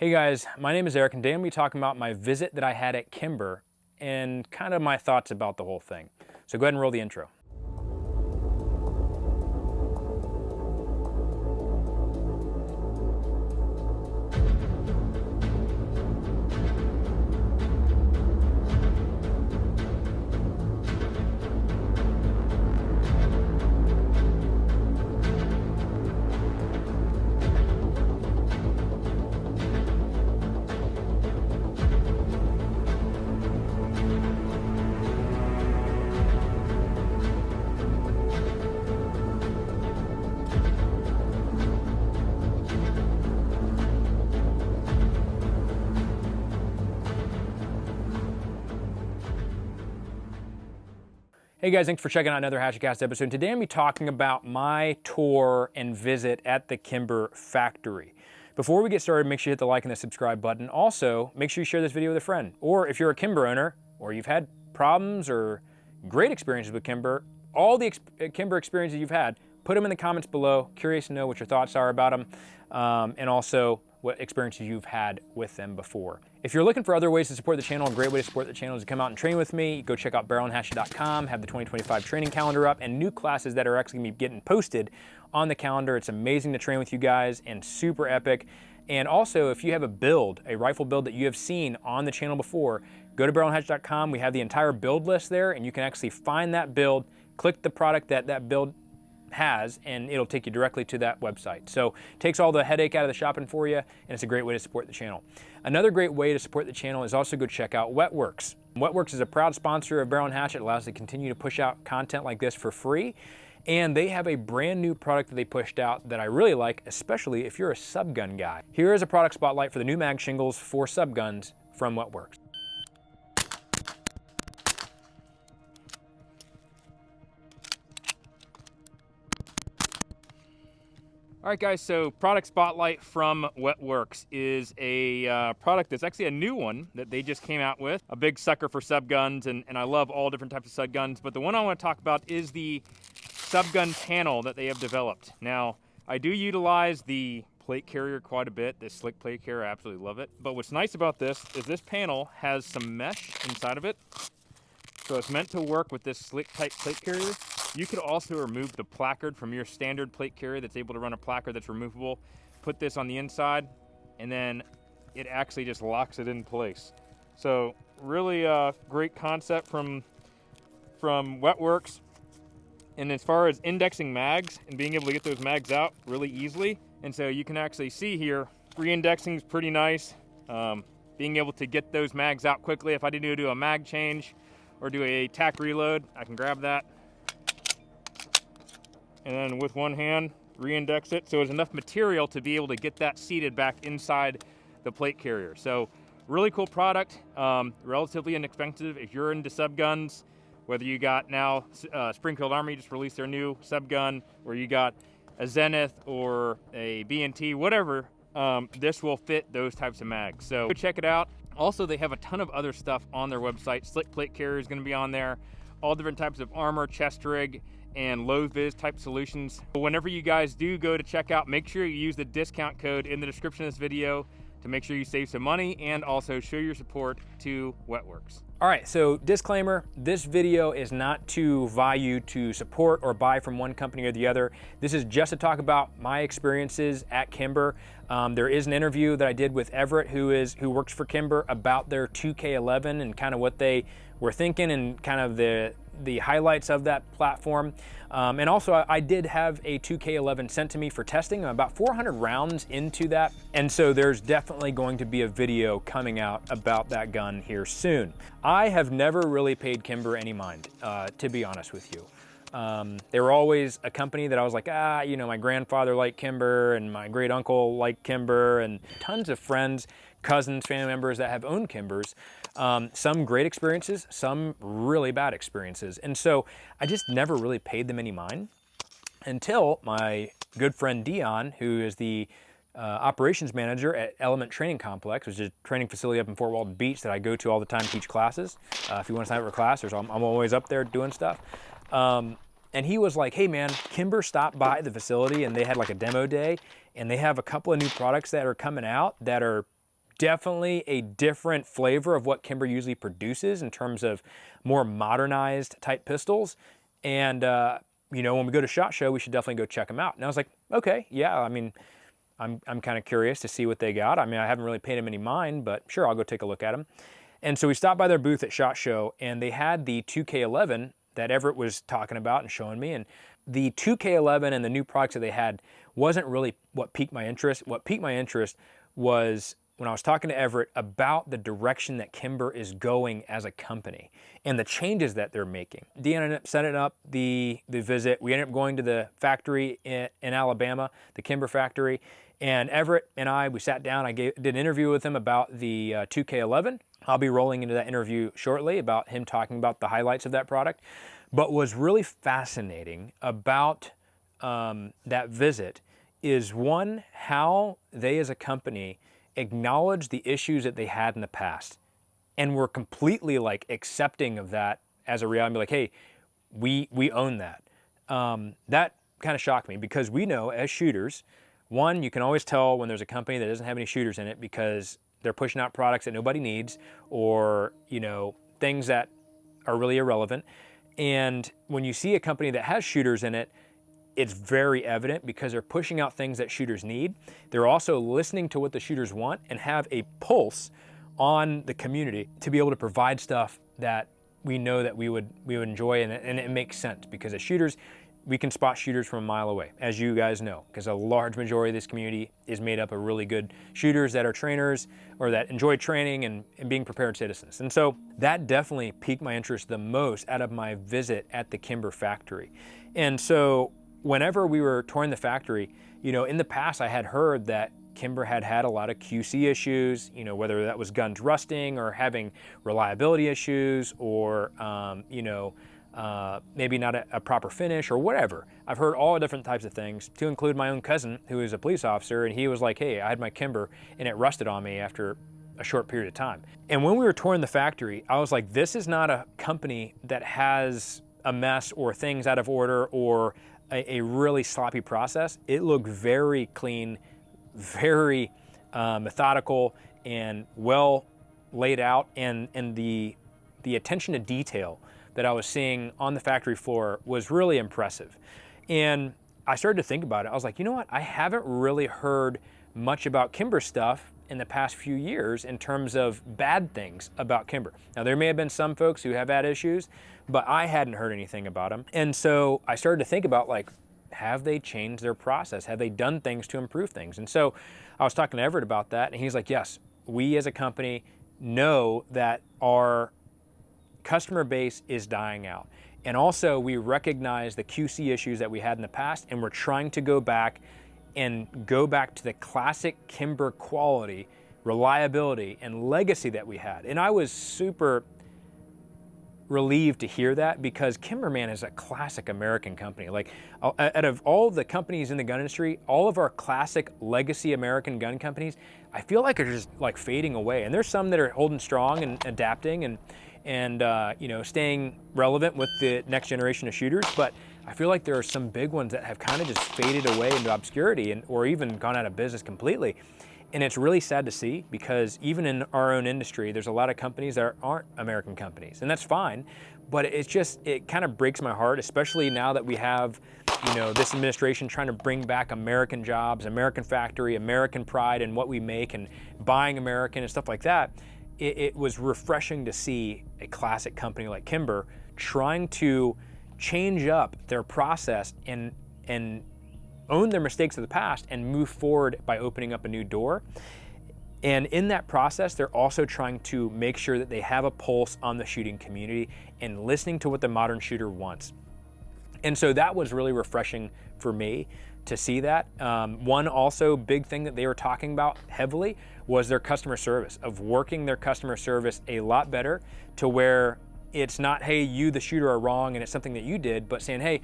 Hey guys, my name is Eric and today I'm going to be talking about my visit that I had at Kimber and kind of my thoughts about the whole thing. So go ahead and roll the intro. Hey guys, thanks for checking out another HatchetCast episode. Today I'm going to be talking about my tour and visit at the Kimber factory. Before we get started, make sure you hit the like and the subscribe button. Also, make sure you share this video with a friend. Or if you're a Kimber owner, or you've had problems or great experiences with Kimber, all the Kimber experiences you've had, put them in the comments below. Curious to know what your thoughts are about them. And also, what experiences you've had with them before. If you're looking for other ways to support the channel, a great way to support the channel is to come out and train with me. Go check out BARRELHATCHET.com, have the 2025 training calendar up, and new classes that are actually going to be getting posted on the calendar. It's amazing to train with you guys and super epic. And also, if you have a rifle build that you have seen on the channel before, go to BARRELHATCHET.com. We have the entire build list there, and you can actually find that build, click the product that build has, and it'll take you directly to that website. So it takes all the headache out of the shopping for you, and it's a great way to support the channel. Another great way to support the channel is also go check out Wetworks. Wetworks is a proud sponsor of Barrel and Hatchet. It allows us to continue to push out content like this for free. And they have a brand new product that they pushed out that I really like, especially if you're a subgun guy. Here is a product spotlight for the new mag shingles for subguns from Wetworks. All right guys, so product spotlight from Wetworks is a product that's actually a new one that they just came out with. A big sucker for subguns, and I love all different types of subguns, but the one I want to talk about is the subgun panel that they have developed. Now, I do utilize the plate carrier quite a bit, this slick plate carrier, I absolutely love it. But what's nice about this is this panel has some mesh inside of it. So it's meant to work with this slick type plate carrier. You could also remove the placard from your standard plate carrier that's able to run a placard that's removable. Put this on the inside, and then it actually just locks it in place. So really great concept from Wetworks. And as far as indexing mags and being able to get those mags out really easily, and so you can actually see here, re-indexing is pretty nice. Being able to get those mags out quickly. If I need to do a mag change or do a tack reload, I can grab that. And then with one hand, re-index it. So there's enough material to be able to get that seated back inside the plate carrier. So really cool product, relatively inexpensive. If you're into subguns, whether you got now Springfield Army just released their new subgun, or you got a Zenith or a B&T, whatever, this will fit those types of mags. So go check it out. Also, they have a ton of other stuff on their website. Slick plate carrier is going to be on there. All different types of armor, chest rig, and low vis type solutions. Whenever you guys do go to check out, make sure you use the discount code in the description of this video to make sure you save some money and also show your support to Wetworks. All right, so disclaimer, this video is not to vie you to support or buy from one company or the other. This is just to talk about my experiences at Kimber. There is an interview that I did with Everett, who works for Kimber, about their 2K11 and kind of what they were thinking and kind of the highlights of that platform. And also I did have a 2K11 sent to me for testing. I'm about 400 rounds into that. And so there's definitely going to be a video coming out about that gun here soon. I have never really paid Kimber any mind, to be honest with you. They were always a company that I was like, you know, my grandfather liked Kimber and my great uncle liked Kimber, and tons of friends, cousins, family members that have owned Kimbers. Some great experiences, some really bad experiences. And so I just never really paid them any mind until my good friend Dion, who is the operations manager at Element Training Complex, which is a training facility up in Fort Walton Beach that I go to all the time to teach classes. If you want to sign up for a class, I'm always up there doing stuff. And he was like, hey man, Kimber stopped by the facility and they had like a demo day, and they have a couple of new products that are coming out that are definitely a different flavor of what Kimber usually produces in terms of more modernized type pistols. And, you know, when we go to SHOT Show, we should definitely go check them out. And I was like, okay, yeah, I mean, I'm kind of curious to see what they got. I mean, I haven't really paid them any mind, but sure, I'll go take a look at them. And so we stopped by their booth at SHOT Show, and they had the 2K11 that Everett was talking about and showing me. And the 2K11 and the new products that they had wasn't really what piqued my interest. What piqued my interest was when I was talking to Everett about the direction that Kimber is going as a company and the changes that they're making. Dean ended up setting up the visit. We ended up going to the factory in Alabama, the Kimber factory, and Everett and we sat down. I did an interview with him about the 2K11. I'll be rolling into that interview shortly about him talking about the highlights of that product. But what's really fascinating about that visit is, one, how they as a company acknowledge the issues that they had in the past and were completely like accepting of that as a reality. Like, hey, we own that. That kind of shocked me, because we know as shooters, one, you can always tell when there's a company that doesn't have any shooters in it because they're pushing out products that nobody needs, or, you know, things that are really irrelevant. And when you see a company that has shooters in it, it's very evident because they're pushing out things that shooters need. They're also listening to what the shooters want and have a pulse on the community to be able to provide stuff that we know that we would enjoy, and it makes sense because as shooters, we can spot shooters from a mile away, as you guys know, because a large majority of this community is made up of really good shooters that are trainers or that enjoy training and being prepared citizens. And so that definitely piqued my interest the most out of my visit at the Kimber factory. And so whenever we were touring the factory, you know, in the past I had heard that Kimber had had a lot of QC issues, you know, whether that was guns rusting or having reliability issues, or, you know, maybe not a proper finish or whatever. I've heard all different types of things, to include my own cousin who is a police officer, and he was like, hey, I had my Kimber and it rusted on me after a short period of time. And when we were touring the factory, I was like, this is not a company that has a mess or things out of order or a really sloppy process. It looked very clean, very methodical, and well laid out, and the attention to detail that I was seeing on the factory floor was really impressive. And I started to think about it. I was like, you know what? I haven't really heard much about Kimber stuff in the past few years in terms of bad things about Kimber. Now, there may have been some folks who have had issues, but I hadn't heard anything about them. And so I started to think about, like, have they changed their process? Have they done things to improve things? And so I was talking to Everett about that, and he's like, yes, we as a company know that our customer base is dying out. And also we recognize the QC issues that we had in the past, and we're trying to go back to the classic Kimber quality, reliability, and legacy that we had. And I was super relieved to hear that, because Kimber, man, is a classic American company. Like, out of all the companies in the gun industry, all of our classic legacy American gun companies, I feel like are just like fading away. And there's some that are holding strong and adapting and you know, staying relevant with the next generation of shooters. But I feel like there are some big ones that have kind of just faded away into obscurity, or even gone out of business completely. And it's really sad to see, because even in our own industry, there's a lot of companies that aren't American companies, and that's fine. But it kind of breaks my heart, especially now that we have, you know, this administration trying to bring back American jobs, American factory, American pride in what we make, and buying American and stuff like that. It was refreshing to see a classic company like Kimber trying to change up their process and own their mistakes of the past and move forward by opening up a new door. And in that process, they're also trying to make sure that they have a pulse on the shooting community and listening to what the modern shooter wants. And so that was really refreshing for me to see that. One also big thing that they were talking about heavily was their customer service, of working their customer service a lot better, to where it's not, hey, you the shooter are wrong and it's something that you did, but saying, hey,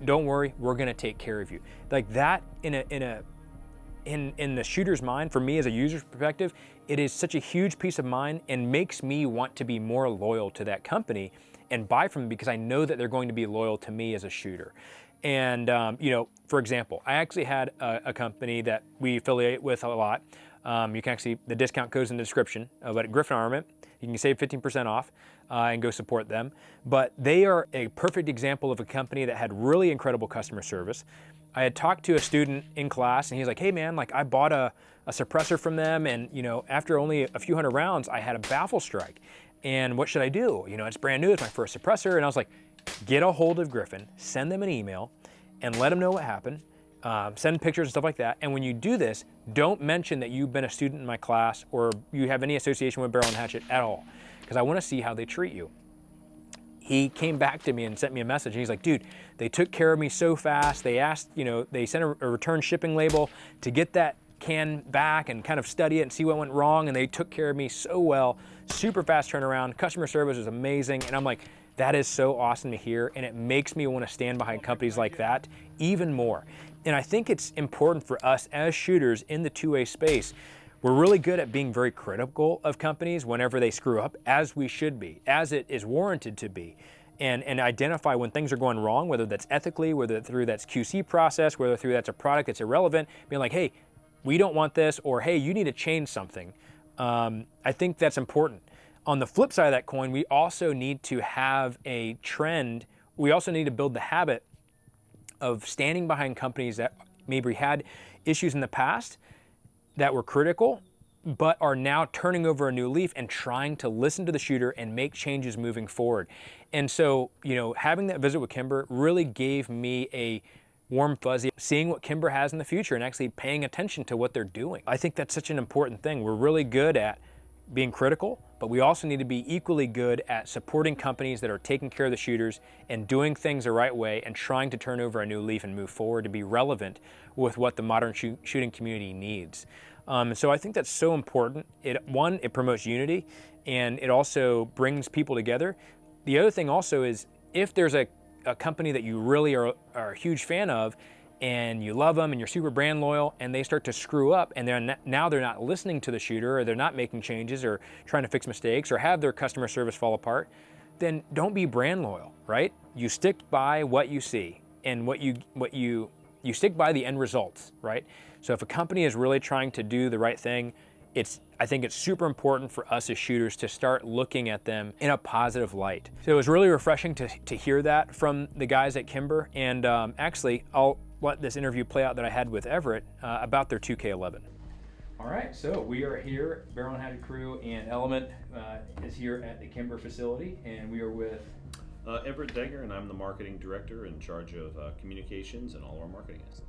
don't worry, we're gonna take care of you. Like that, in the shooter's mind, for me as a user's perspective, it is such a huge peace of mind and makes me want to be more loyal to that company and buy from them, because I know that they're going to be loyal to me as a shooter. And you know, for example, I actually had a company that we affiliate with a lot You can actually, the discount code's in the description, but at Griffin Armament, you can save 15% off and go support them. But they are a perfect example of a company that had really incredible customer service. I had talked to a student in class and he's like, hey man, like I bought a suppressor from them, and you know, after only a few hundred rounds, I had a baffle strike. And what should I do? You know, it's brand new, it's my first suppressor. And I was like, get a hold of Griffin, send them an email, and let them know what happened. Send pictures and stuff like that. And when you do this, don't mention that you've been a student in my class or you have any association with Barrel and Hatchet at all, because I want to see how they treat you. He came back to me and sent me a message. And he's like, dude, they took care of me so fast. They asked, you know, they sent a return shipping label to get that can back and kind of study it and see what went wrong. And they took care of me so well, super fast turnaround. Customer service was amazing. And I'm like, that is so awesome to hear. And it makes me want to stand behind companies like that even more. And I think it's important for us as shooters in the two-way space. We're really good at being very critical of companies whenever they screw up, as we should be, as it is warranted to be, and identify when things are going wrong, whether that's ethically, whether through that's QC process, whether through that's a product that's irrelevant, being like, hey, we don't want this, or hey, you need to change something. I think that's important. On the flip side of that coin, we also need to have a trend. We also need to build the habit of standing behind companies that maybe had issues in the past that were critical, but are now turning over a new leaf and trying to listen to the shooter and make changes moving forward. And so, you know, having that visit with Kimber really gave me a warm fuzzy, seeing what Kimber has in the future and actually paying attention to what they're doing. I think that's such an important thing. We're really good at being critical, but we also need to be equally good at supporting companies that are taking care of the shooters and doing things the right way and trying to turn over a new leaf and move forward to be relevant with what the modern shooting community needs. So I think that's so important. One, it promotes unity, and it also brings people together. The other thing also is, if there's a company that you really are a huge fan of, and you love them and you're super brand loyal, and they start to screw up and now they're not listening to the shooter, or they're not making changes or trying to fix mistakes or have their customer service fall apart, then don't be brand loyal, right? You stick by what you see and what you stick by the end results, right? So if a company is really trying to do the right thing, I think it's super important for us as shooters to start looking at them in a positive light. So it was really refreshing to hear that from the guys at Kimber. And actually, I'll let this interview play out that I had with Everett about their 2K11. All right, so we are here, Barrel and Hatchet crew, and Element is here at the Kimber facility, and we are with Everett, and I'm the marketing director in charge of communications and all our marketing assets.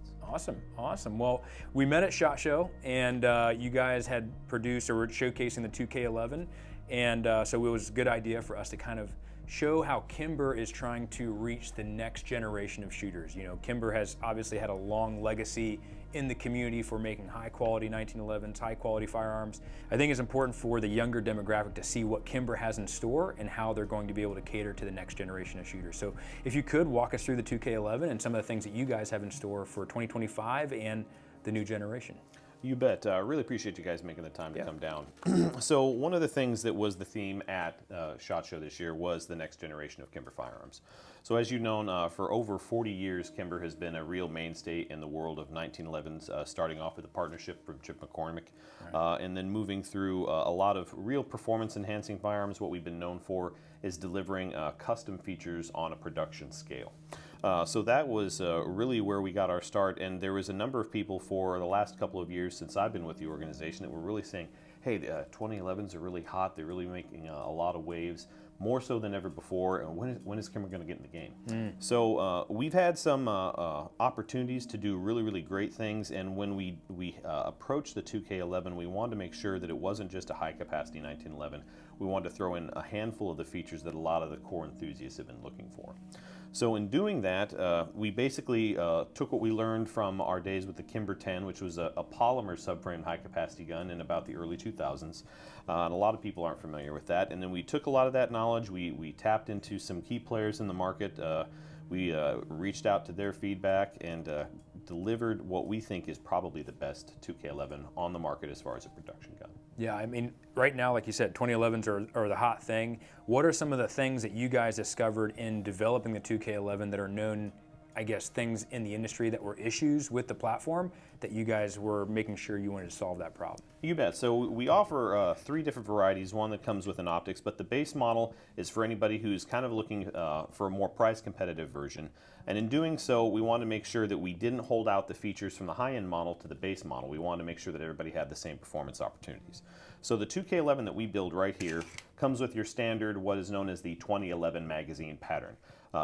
Awesome. Well, we met at SHOT Show, and you guys had produced or were showcasing the 2K11, and so it was a good idea for us to kind of show how Kimber is trying to reach the next generation of shooters. You know, Kimber has obviously had a long legacy in the community for making high quality 1911s, high quality firearms. I think it's important for the younger demographic to see what Kimber has in store and how they're going to be able to cater to the next generation of shooters. So if you could walk us through the 2K11 and some of the things that you guys have in store for 2025 and the new generation. You bet. Really appreciate you guys making the time to come down. So one of the things that was the theme at SHOT Show this year was the next generation of Kimber firearms. So as you've known, for over 40 years, Kimber has been a real mainstay in the world of 1911s, starting off with a partnership from Chip McCormick, and then moving through a lot of real performance-enhancing firearms. What we've been known for is delivering custom features on a production scale. So that was really where we got our start, and there was a number of people for the last couple of years since I've been with the organization that were really saying, hey, the 2011s are really hot, they're really making a lot of waves, more so than ever before, and when is Kimber going to get in the game? So we've had some opportunities to do really, really great things, and when we approached the 2K11, we wanted to make sure that it wasn't just a high-capacity 1911. We wanted to throw in a handful of the features that a lot of the core enthusiasts have been looking for. So in doing that, we basically took what we learned from our days with the Kimber 10, which was a polymer subframe high-capacity gun in about the early 2000s. And a lot of people aren't familiar with that. And then we took a lot of that knowledge, we tapped into some key players in the market, we reached out to their feedback and delivered what we think is probably the best 2K11 on the market as far as a production gun. Yeah, I mean, right now, like you said, 2011s are the hot thing. What are some of the things that you guys discovered in developing the 2K11 that are known, I guess, things in the industry that were issues with the platform that you guys were making sure you wanted to solve that problem? You bet. So we offer 3 different varieties, one that comes with an optics, but the base model is for anybody who's kind of looking for a more price competitive version. And in doing so, we want to make sure that we didn't hold out the features from the high-end model to the base model. We wanted to make sure that everybody had the same performance opportunities. So the 2K11 that we build right here comes with your standard, what is known as the 2011 magazine pattern.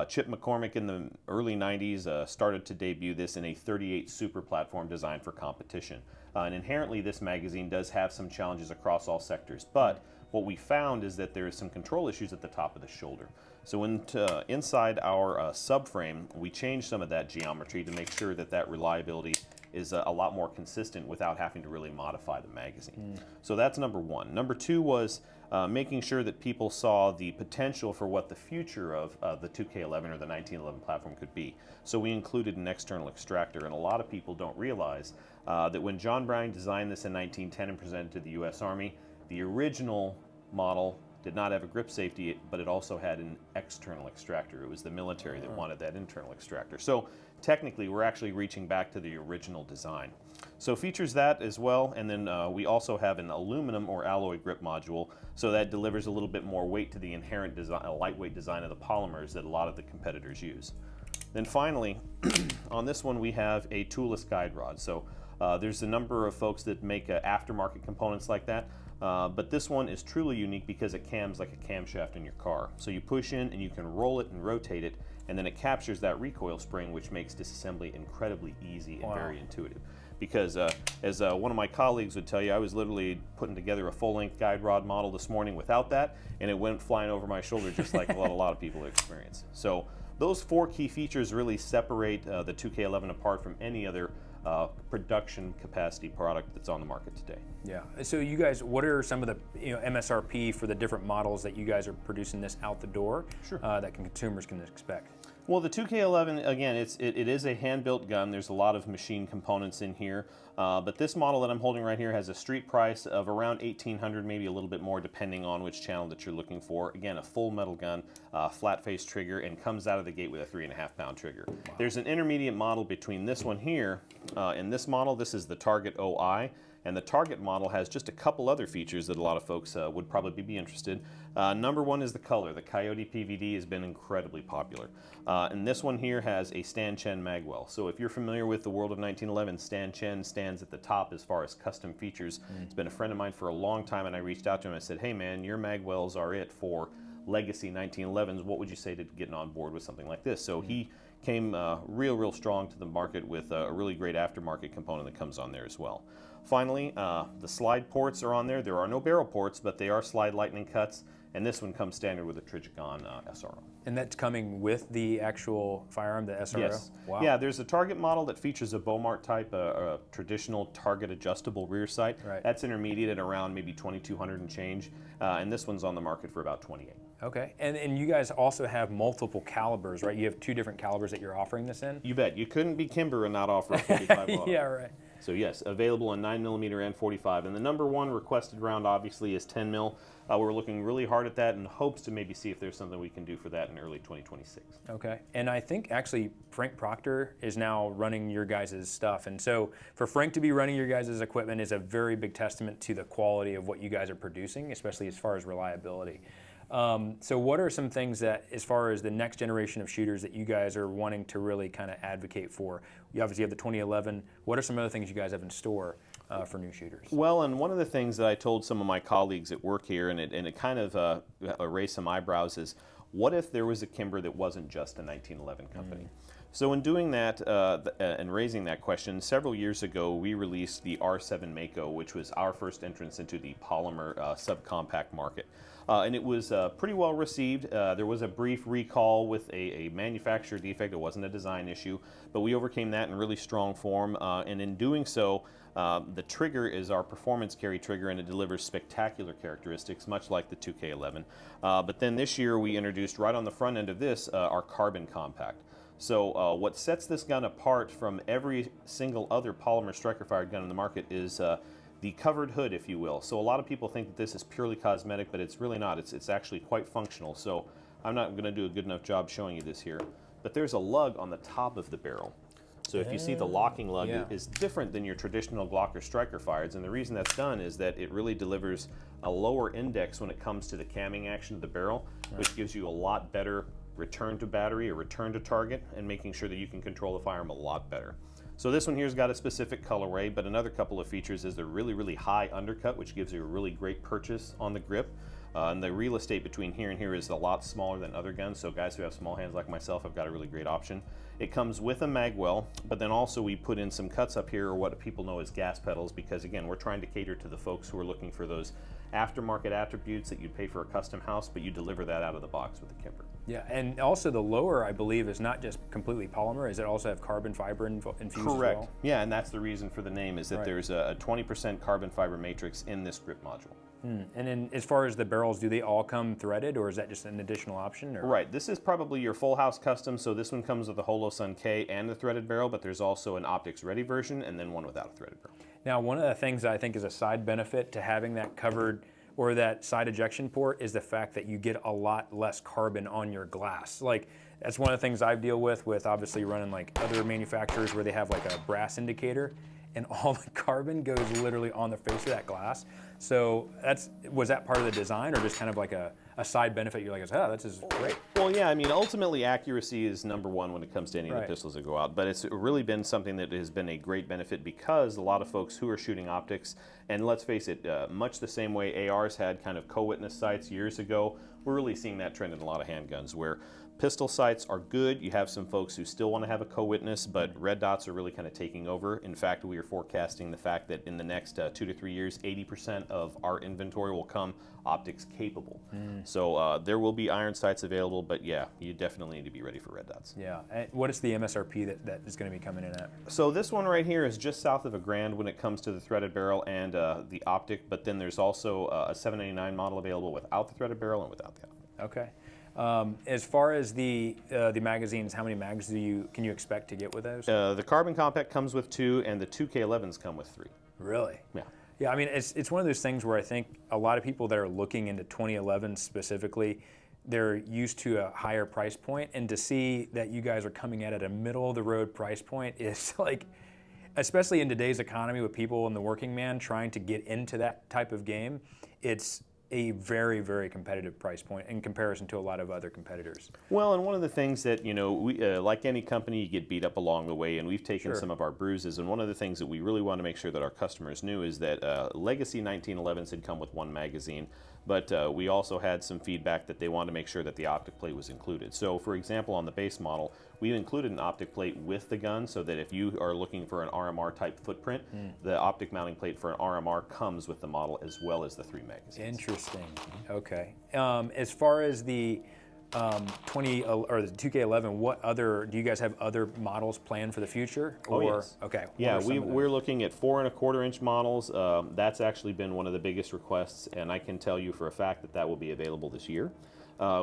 Chip McCormick in the early 90s started to debut this in a 38 super platform designed for competition. And inherently this magazine does have some challenges across all sectors, but what we found is that there is some control issues at the top of the shoulder. So inside our subframe, we changed some of that geometry to make sure that that reliability is a lot more consistent without having to really modify the magazine. So that's number one. Number two was making sure that people saw the potential for what the future of the 2K11 or the 1911 platform could be. So we included an external extractor, and a lot of people don't realize that when John Browning designed this in 1910 and presented to the U.S. Army, the original model did not have a grip safety, but it also had an external extractor. It was the military that wanted that internal extractor. So technically, we're actually reaching back to the original design. So features that as well, and then we also have an aluminum or alloy grip module, so that delivers a little bit more weight to the inherent design, lightweight design of the polymers that a lot of the competitors use. Then finally, on this one we have a toolless guide rod. So there's a number of folks that make aftermarket components like that. But this one is truly unique because it cams like a camshaft in your car. So you push in and you can roll it and rotate it, and then it captures that recoil spring, which makes disassembly incredibly easy and very intuitive. Because as one of my colleagues would tell you, I was literally putting together a full-length guide rod model this morning without that, and it went flying over my shoulder just like a lot of people experience. So those 4 key features really separate the 2K11 apart from any other production capacity product that's on the market today. Yeah. So you guys, what are some of the MSRP for the different models that you guys are producing this out the door that consumers can expect? Well, the 2K11, again, it is a hand-built gun. There's a lot of machine components in here, but this model that I'm holding right here has a street price of around $1,800, maybe a little bit more depending on which channel that you're looking for. Again, a full metal gun, flat-face trigger, and comes out of the gate with a 3.5-pound trigger. Wow. There's an intermediate model between this one here and this model. This is the Target OI. And the Target model has just a couple other features that a lot of folks would probably be interested. Number one is the color. The Coyote PVD has been incredibly popular. And this one here has a Stan Chen magwell. So if you're familiar with the world of 1911, Stan Chen stands at the top as far as custom features. It's been a friend of mine for a long time, and I reached out to him and I said, hey man, your magwells are it for legacy 1911s. What would you say to getting on board with something like this? So he came real strong to the market with a really great aftermarket component that comes on there as well. Finally, the slide ports are on there. There are no barrel ports, but they are slide lightning cuts, and this one comes standard with a Trigon SRO. And that's coming with the actual firearm, the SRO? Yes. Wow. Yeah, there's a Target model that features a Beaumart type, a traditional target adjustable rear sight. Right. That's intermediate at around maybe 2,200 and change, and this one's on the market for about 28. Okay, and you guys also have multiple calibers, right? You have 2 different calibers that you're offering this in? You bet. You couldn't be Kimber and not offer a 45 auto. Yeah, right. So yes, available in 9mm and 45. And the number one requested round obviously is 10 mil. We're looking really hard at that in hopes to maybe see if there's something we can do for that in early 2026. Okay, and I think actually Frank Proctor is now running your guys' stuff. And so for Frank to be running your guys' equipment is a very big testament to the quality of what you guys are producing, especially as far as reliability. So what are some things that, as far as the next generation of shooters that you guys are wanting to really kind of advocate for? You obviously have the 2011. What are some other things you guys have in store for new shooters? Well, and one of the things that I told some of my colleagues at work here, and it kind of raised some eyebrows, is what if there was a Kimber that wasn't just a 1911 company? So in doing that and raising that question, several years ago we released the R7 Mako, which was our first entrance into the polymer subcompact market. And it was pretty well received. There was a brief recall with a manufacturer defect. It wasn't a design issue, but we overcame that in really strong form. And in doing so, the trigger is our performance carry trigger, and it delivers spectacular characteristics, much like the 2K11. But then this year we introduced right on the front end of this our carbon compact. So what sets this gun apart from every single other polymer striker-fired gun in the market is the covered hood, if you will. So a lot of people think that this is purely cosmetic, but it's really not. It's actually quite functional. So I'm not going to do a good enough job showing you this here. but there's a lug on the top of the barrel. So if you see the locking lug is different than your traditional Glock or striker fires, and the reason that's done is that it really delivers a lower index when it comes to the camming action of the barrel, which gives you a lot better return to battery or return to target, and making sure that you can control the firearm a lot better. So this one here's got a specific colorway, but another couple of features is the really high undercut, which gives you a really great purchase on the grip. And the real estate between here and here is a lot smaller than other guns, so guys who have small hands like myself have got a really great option. It comes with a mag well, but then also we put in some cuts up here, or what people know as gas pedals, because again, we're trying to cater to the folks who are looking for those aftermarket attributes that you'd pay for a custom house, but you deliver that out of the box with the Kimber. Yeah, and also the lower, I believe, is not just completely polymer. Is it also have carbon fiber infused Correct. as well? Yeah, and that's the reason for the name, is that there's a 20% carbon fiber matrix in this grip module. And then as far as the barrels, do they all come threaded, or is that just an additional option? Or? Right, this is probably your full house custom, so this one comes with the Holosun K and the threaded barrel, but there's also an optics ready version and then one without a threaded barrel. Now, one of the things that I think is a side benefit to having that covered or that side ejection port is the fact that you get a lot less carbon on your glass. Like, that's one of the things I deal with obviously running like other manufacturers where they have like a brass indicator, and all the carbon goes literally on the face of that glass. So was that part of the design, or just kind of like a side benefit? You're like, oh, this is great. Well, yeah, I mean, ultimately accuracy is number one when it comes to any of the pistols that go out, but it's really been something that has been a great benefit, because a lot of folks who are shooting optics, and let's face it, much the same way ARs had kind of co-witness sights years ago, we're really seeing that trend in a lot of handguns, where pistol sights are good. You have some folks who still want to have a co-witness, but red dots are really kind of taking over. In fact, we are forecasting the fact that in the next 2 to 3 years, 80% of our inventory will come optics capable. So there will be iron sights available, but yeah, you definitely need to be ready for red dots. Yeah. And what is the MSRP that is going to be coming in at? So this one right here is just south of $1,000 when it comes to the threaded barrel and the optic, but then there's also a $799 model available without the threaded barrel and without the optic. Okay. As far as the magazines, how many mags can you expect to get with those? The carbon compact comes with 2, and the 2K11s come with 3. Really? Yeah. Yeah, I mean, it's one of those things where I think a lot of people that are looking into 2011 specifically, they're used to a higher price point, and to see that you guys are coming at a middle of the road price point is like, especially in today's economy with people and the working man trying to get into that type of game, it's a very competitive price point in comparison to a lot of other competitors. Well, and one of the things that, you know, we, like any company, you get beat up along the way, and we've taken some of our bruises, and one of the things that we really want to make sure that our customers knew is that Legacy 1911s had come with 1 magazine, but we also had some feedback that they wanted to make sure that the optic plate was included. So, for example, on the base model, we included an optic plate with the gun, so that if you are looking for an RMR type footprint, the optic mounting plate for an RMR comes with the model as well as the 3 magazines. Interesting. Okay. As far as the 20 or the 2K11, what other do you guys have other models planned for the future? Or, oh yes. Okay. Yeah, we're looking at 4 1/4 inch models. That's actually been one of the biggest requests, and I can tell you for a fact that that will be available this year.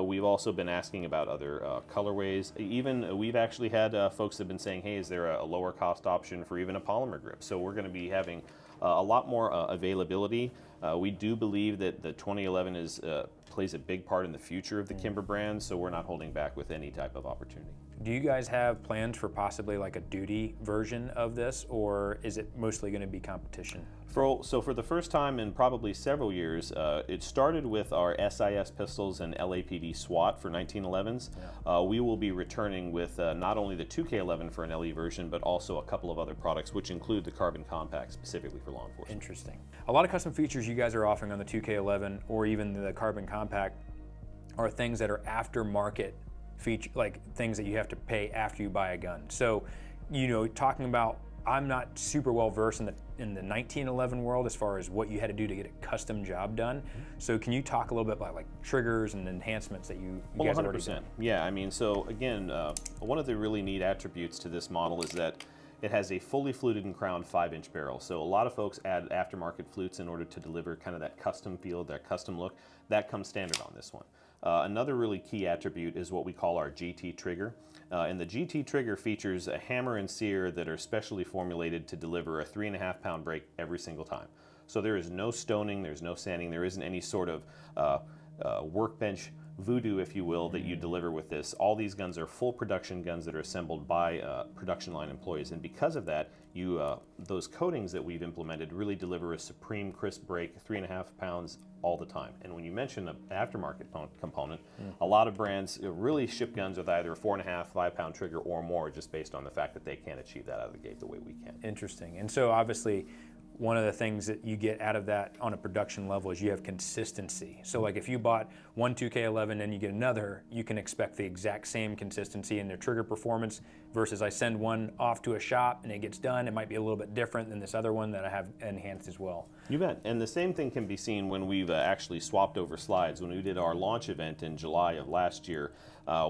We've also been asking about other colorways. Even we've actually had folks that have been saying, hey, is there a lower cost option for even a polymer grip? So we're going to be having a lot more availability. We do believe that the 2011 plays a big part in the future of the Kimber brand, so we're not holding back with any type of opportunity. Do you guys have plans for possibly like a duty version of this, or is it mostly going to be competition? So for the first time in probably several years, it started with our SIS pistols and LAPD SWAT for 1911s. Yeah. We will be returning with not only the 2K11 for an LE version, but also a couple of other products, which include the carbon compact specifically for law enforcement. Interesting. A lot of custom features you guys are offering on the 2K11 or even the carbon compact are things that are aftermarket feature, like things that you have to pay after you buy a gun. So, you know, talking about, I'm not super well versed in the 1911 world as far as what you had to do to get a custom job done. So can you talk a little bit about like triggers and enhancements that you guys already done? Yeah, I mean, so again, one of the really neat attributes to this model is that it has a fully fluted and crowned 5-inch barrel. So a lot of folks add aftermarket flutes in order to deliver kind of that custom feel, that custom look. That comes standard on this one. Another really key attribute is what we call our GT trigger. And the GT trigger features a hammer and sear that are specially formulated to deliver a 3.5-pound break every single time. So there is no stoning, there's no sanding, there isn't any sort of workbench voodoo, if you will, that you deliver with this. All these guns are full production guns that are assembled by production line employees, and because of that, those coatings that we've implemented really deliver a supreme crisp break, 3.5 pounds all the time. And when you mention an aftermarket component, a lot of brands really ship guns with either a 4.5, 5 pound trigger or more, just based on the fact that they can't achieve that out of the gate the way we can. Interesting. And so obviously, one of the things that you get out of that on a production level is you have consistency. So like if you bought one 2K11 and you get another, you can expect the exact same consistency in their trigger performance versus I send one off to a shop and it gets done. It might be a little bit different than this other one that I have enhanced as well. You bet. And the same thing can be seen when we've actually swapped over slides. When we did our launch event in July of last year,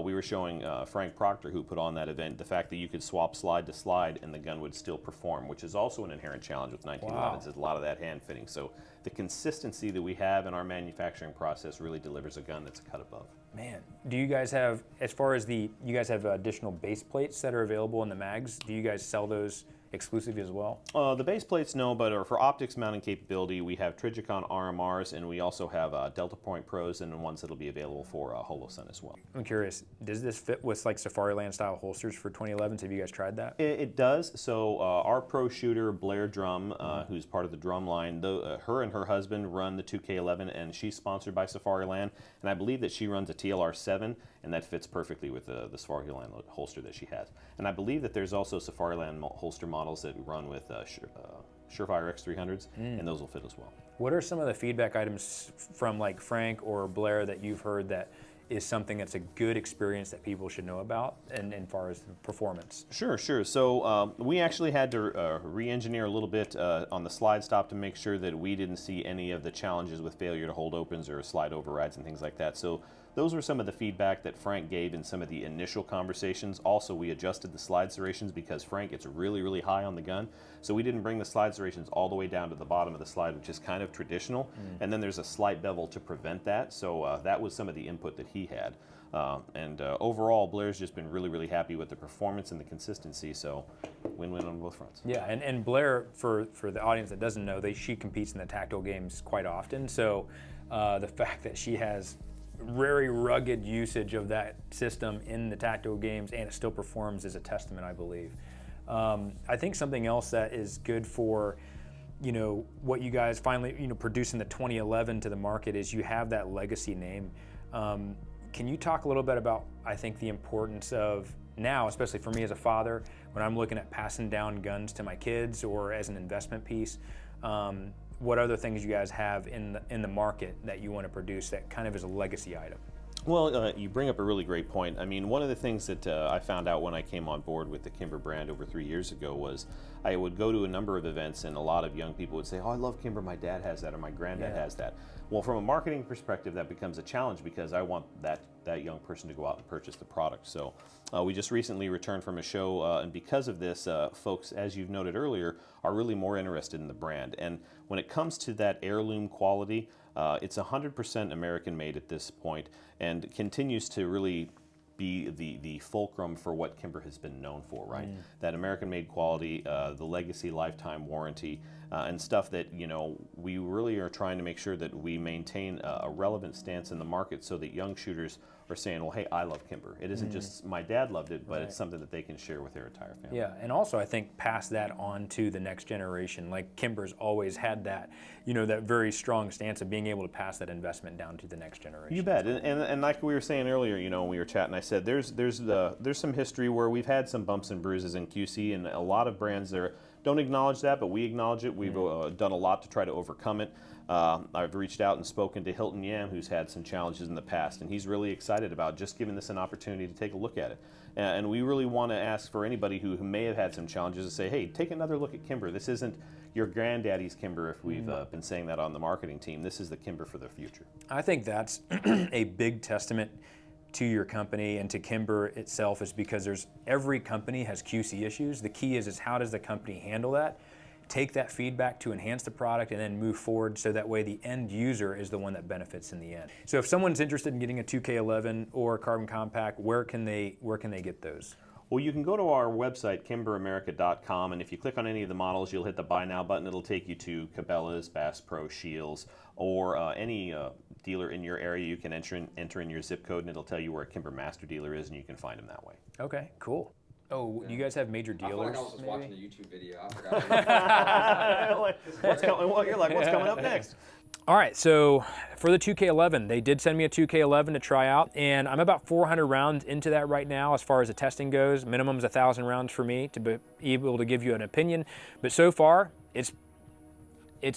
we were showing Frank Proctor, who put on that event, the fact that you could swap slide to slide and the gun would still perform, which is also an inherent challenge with 1911s. Wow. Is a lot of that hand fitting. So the consistency that we have in our manufacturing process really delivers a gun that's a cut above. Man, do you guys have, as far as you guys have additional base plates that are available in the mags? Do you guys sell those exclusively as well? The base plates, no, but for optics mounting capability, we have Trijicon RMRs, and we also have Delta Point Pros, and ones that'll be available for Holosun as well. I'm curious, does this fit with like Safariland style holsters for 2011s? Have you guys tried that? It does. So our pro shooter, Blair Drum, who's part of the drum line, her and her husband run the 2K11, and she's sponsored by Safariland, and I believe that she runs a TLR7, and that fits perfectly with the Safariland holster that she has. And I believe that there's also Safariland holster models that run with Surefire X300s, and those will fit as well. What are some of the feedback items from like Frank or Blair that you've heard that is something that's a good experience that people should know about, and as far as the performance? Sure. So we actually had to re-engineer a little bit on the slide stop to make sure that we didn't see any of the challenges with failure to hold opens or slide overrides and things like that. So those were some of the feedback that Frank gave in some of the initial conversations. Also, we adjusted the slide serrations because Frank gets really, really high on the gun. So we didn't bring the slide serrations all the way down to the bottom of the slide, which is kind of traditional. And then there's a slight bevel to prevent that. So that was some of the input that he had. Overall, Blair's just been really, really happy with the performance and the consistency. So win-win on both fronts. Yeah, and Blair, for the audience that doesn't know, she competes in the tactical games quite often. So the fact that she has very rugged usage of that system in the tactical games and it still performs is a testament, I believe. I think something else that is good for, what you guys finally, producing the 2011 to the market is you have that legacy name. Can you talk a little bit about, I think, the importance of now, especially for me as a father, when I'm looking at passing down guns to my kids or as an investment piece, what other things you guys have in the market that you want to produce that kind of is a legacy item? Well, you bring up a really great point. I mean, one of the things that I found out when I came on board with the Kimber brand over 3 years ago was I would go to a number of events and a lot of young people would say, oh, I love Kimber, my dad has that, or my granddad has that. Well, from a marketing perspective, that becomes a challenge because I want that young person to go out and purchase the product. So we just recently returned from a show, and because of this, folks, as you've noted earlier, are really more interested in the brand. And when it comes to that heirloom quality, it's 100% American made at this point and continues to really be the fulcrum for what Kimber has been known for, right? That American-made quality, the legacy lifetime warranty, and stuff that, we really are trying to make sure that we maintain a relevant stance in the market so that young shooters are saying, well, hey, I love Kimber. It isn't just my dad loved it, but it's something that they can share with their entire family. Yeah, and also I think pass that on to the next generation. Like Kimber's always had that, that very strong stance of being able to pass that investment down to the next generation. You bet, and like we were saying earlier, when we were chatting, I said there's some history where we've had some bumps and bruises in QC, and a lot of brands there don't acknowledge that, but we acknowledge it. We've done a lot to try to overcome it. I've reached out and spoken to Hilton Yam, who's had some challenges in the past, and he's really excited about just giving this an opportunity to take a look at it. And we really want to ask for anybody who may have had some challenges to say, hey, take another look at Kimber. This isn't your granddaddy's Kimber, if we've been saying that on the marketing team. This is the Kimber for the future. I think that's a big testament to your company and to Kimber itself, is because every company has QC issues. The key is how does the company handle that? Take that feedback to enhance the product and then move forward so that way the end user is the one that benefits in the end. So if someone's interested in getting a 2K11 or a carbon compact, where can they get those? Well, you can go to our website, kimberamerica.com, and if you click on any of the models, you'll hit the Buy Now button. It'll take you to Cabela's, Bass Pro, Shields, or any dealer in your area. You can enter in your zip code, and it'll tell you where a Kimber Master Dealer is, and you can find them that way. Okay, cool. Oh, you guys have major dealers? I was just watching a YouTube video. I forgot. You're like, what's coming up next? All right, so for the 2K11, they did send me a 2K11 to try out, and I'm about 400 rounds into that right now as far as the testing goes. Minimum's 1,000 rounds for me to be able to give you an opinion, but so far it's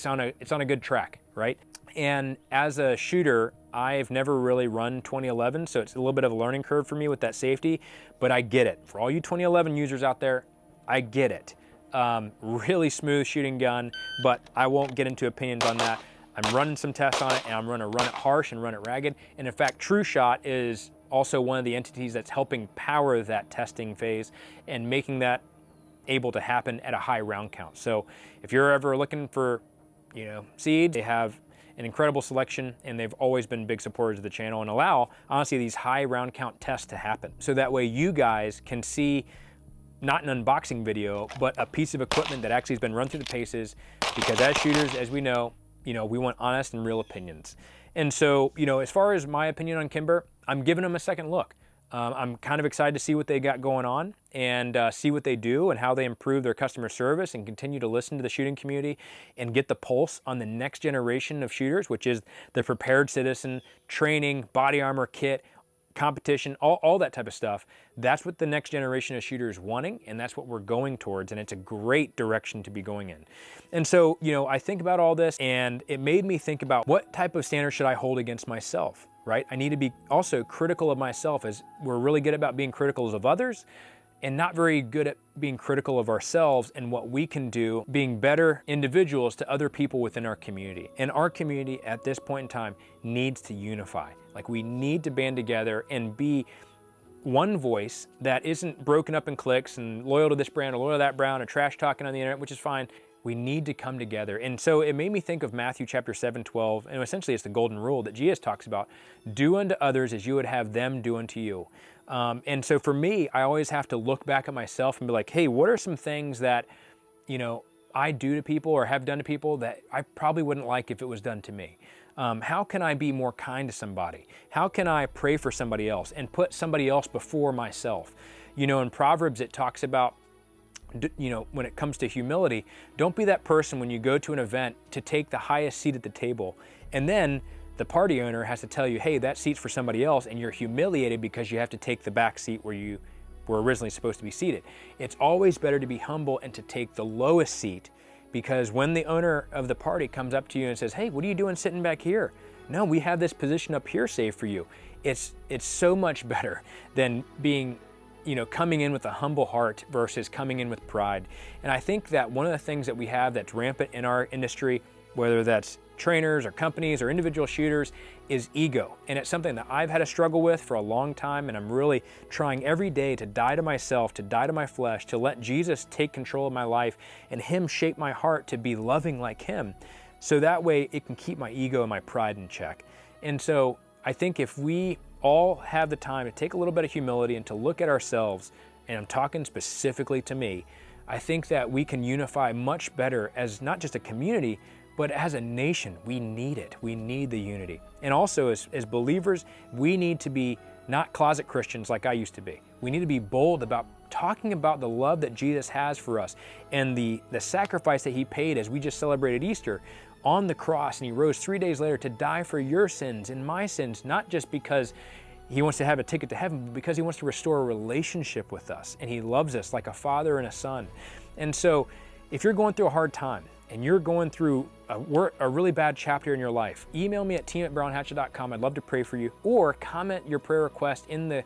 on a good track, right? And as a shooter, I've never really run 2011, so it's a little bit of a learning curve for me with that safety, but I get it. For all you 2011 users out there, I get it. Really smooth shooting gun, but I won't get into opinions on that. I'm running some tests on it, and I'm going to run it harsh and run it ragged. And in fact, TrueShot is also one of the entities that's helping power that testing phase and making that able to happen at a high round count. So if you're ever looking for, seeds, they have an incredible selection, and they've always been big supporters of the channel and allow, honestly, these high round count tests to happen. So that way you guys can see not an unboxing video, but a piece of equipment that actually has been run through the paces, because as shooters, as we know, we want honest and real opinions. And so, as far as my opinion on Kimber, I'm giving them a second look. I'm kind of excited to see what they got going on and see what they do and how they improve their customer service and continue to listen to the shooting community and get the pulse on the next generation of shooters, which is the prepared citizen, training, body armor kit, competition, all that type of stuff. That's what the next generation of shooters wanting, and that's what we're going towards, and it's a great direction to be going in. And so, I think about all this, and it made me think about what type of standard should I hold against myself, right? I need to be also critical of myself, as we're really good about being critical of others and not very good at being critical of ourselves and what we can do, being better individuals to other people within our community. And our community at this point in time needs to unify. Like, we need to band together and be one voice that isn't broken up in cliques and loyal to this brand or loyal to that brand or trash talking on the internet, which is fine. We need to come together. And so it made me think of Matthew chapter 7:12, and essentially it's the golden rule that Jesus talks about. Do unto others as you would have them do unto you. And so for me, I always have to look back at myself and be like, hey, what are some things that, I do to people or have done to people that I probably wouldn't like if it was done to me? How can I be more kind to somebody? How can I pray for somebody else and put somebody else before myself? In Proverbs, it talks about, when it comes to humility, don't be that person when you go to an event to take the highest seat at the table, and then the party owner has to tell you, hey, that seat's for somebody else, and you're humiliated because you have to take the back seat where you were originally supposed to be seated. It's always better to be humble and to take the lowest seat, because when the owner of the party comes up to you and says, hey, what are you doing sitting back here? No, we have this position up here saved for you. It's so much better than being, coming in with a humble heart versus coming in with pride. And I think that one of the things that we have that's rampant in our industry, whether that's trainers or companies or individual shooters, is ego. And it's something that I've had a struggle with for a long time, and I'm really trying every day to die to myself, to die to my flesh, to let Jesus take control of my life and Him shape my heart to be loving like Him. So that way it can keep my ego and my pride in check. And so I think if we all have the time to take a little bit of humility and to look at ourselves, and I'm talking specifically to me, I think that we can unify much better as not just a community, but as a nation. We need it. We need the unity. And also as believers, we need to be not closet Christians like I used to be. We need to be bold about talking about the love that Jesus has for us and the sacrifice that He paid, as we just celebrated Easter, on the cross, and He rose 3 days later to die for your sins and my sins, not just because He wants to have a ticket to heaven, but because He wants to restore a relationship with us, and He loves us like a father and a son. And so if you're going through a hard time and you're going through a really bad chapter in your life, email me at team@barrelhatchet.com. I'd love to pray for you, or comment your prayer request in the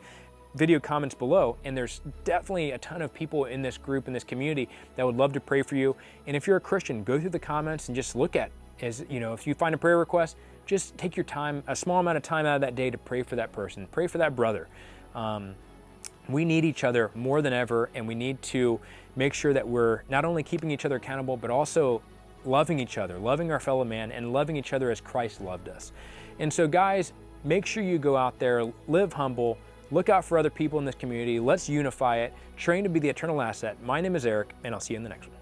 video comments below, and there's definitely a ton of people in this group, in this community, that would love to pray for you. And if you're a Christian, go through the comments and just look at, if you find a prayer request, just take your time, a small amount of time out of that day to pray for that person, pray for that brother. We need each other more than ever, and we need to make sure that we're not only keeping each other accountable, but also loving each other, loving our fellow man, and loving each other as Christ loved us. And so guys, make sure you go out there, live humble, Look out for other people in this community. Let's unify it. Train to be the eternal asset. My name is Eric, and I'll see you in the next one.